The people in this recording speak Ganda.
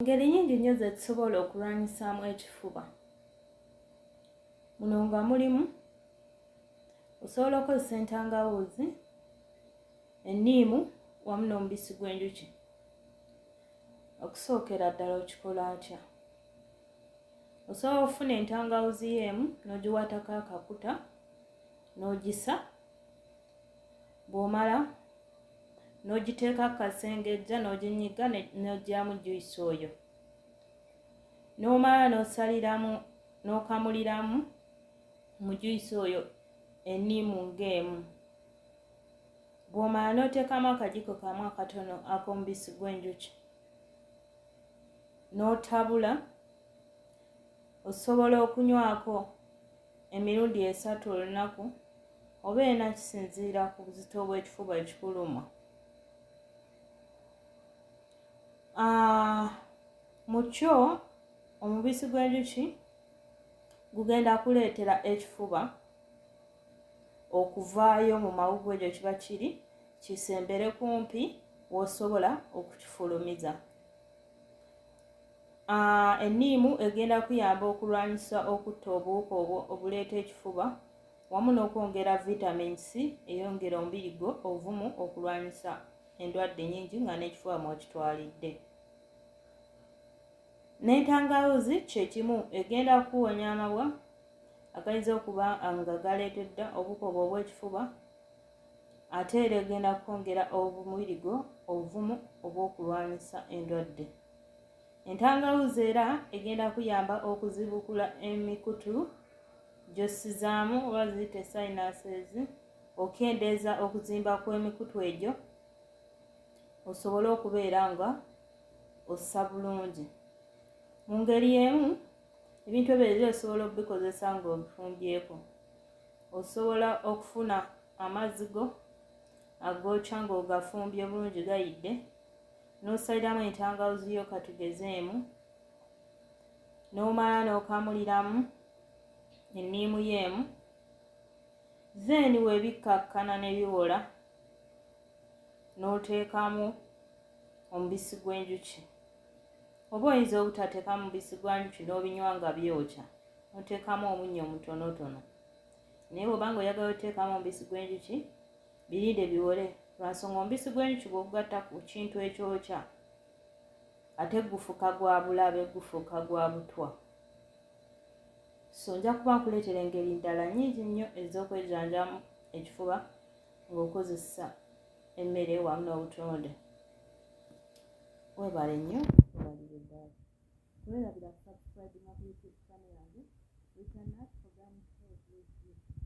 Engeri nnyingi nnyo ze tusobola okulwanyisaamu ekifuba. Muno nga mulimu osobola okukozesa entangawuuzi, enniimu wamu n'omubisi gw'enjuki. Okusookera ddala okikola atya? Osobola okufuna entangawuuzi y'emu n'ogiwaatako akakuta n'ogisa, bw'omala n'ogiteeka ku kasengejja n'oginyiga n'oggyamu juyisi oyo. N'omala n'osaliramu n'okamuliramu mu juyisi oyo enniimu ng'emu. Bw'omala n'oteekamu akajiko kamu akatono ak'omubisi gw'enjuki n'otabula. Osobola okunywako emirundi 3 olunaku oba 4 kisinziira ku buzito bw'ekifuba ekikuluma. Mu kyo omubisi gw'enjuki gugenda kuleetera ekifuba okuvaayo mu mawuggwe gye kiba kiri, kisembere kumpi w'osobola okukifulumiza. Enniimu egenda kuyamba okulwanyisa okutta obuwuka obuleeta ekifuba wamu n'okwongera vitamin C eyongera omubiri gwo obuvumu okulwanyisa endwadde nnyingi nga n'ekifuba mw'okitwalidde. N'entangawuuzi kye kimu, egenda kuwonya amabwa agayinza okuba nga galeeteddwa obuwuka obwo obw'ekifuba, ate era egenda kwongera omubiri gwo obuvumu obw'okulwanyisa endwadde. Entangawuuzi era egenda kuyamba okuzibukula emikutu gy'ossizaamu oba ziyite sinuses, okendeeza okuzimba kw'emikutu egyo osobole okubeera nga ossa bulungi. Mu ngeri y'emu ebintu ebyo osobola okubikozesa ng'obifumbyeko. Osobola okufuna amazzi go agookya ng'ogafumbye bulungi gayidde, n'osaliramu entangawuuzi yo katugezeemu, n'omala n'okamuliramu enniimu y'emu, then weebikkakkana ne biwola n'oteekamu omubisi gw'enjuki. Oba oyinza obutateekamu mubisi gwa njuki n'obinywa nga byokya, n'oteekamu omunnyo mutonotono. Naye bw'oba nga oyagala oteekamu omubisi gw'enjuki, birinde biwole, lwansonga omubisi gw'enjuki bw'ogugatta ku kintu ekyokya ate gufuuka gwa bulabe, gufuuka gwa butwa. So nja kuba nkuleetera engeri ndala nnyingi nnyo ez'okwejanjamu ekifuba ng'okozesa emmere wamu n'obutonde. Weebale nnyo, weebalire ddala. Weerabira subscribinga ku YouTube channel yange, ritahnakiorganichealthug.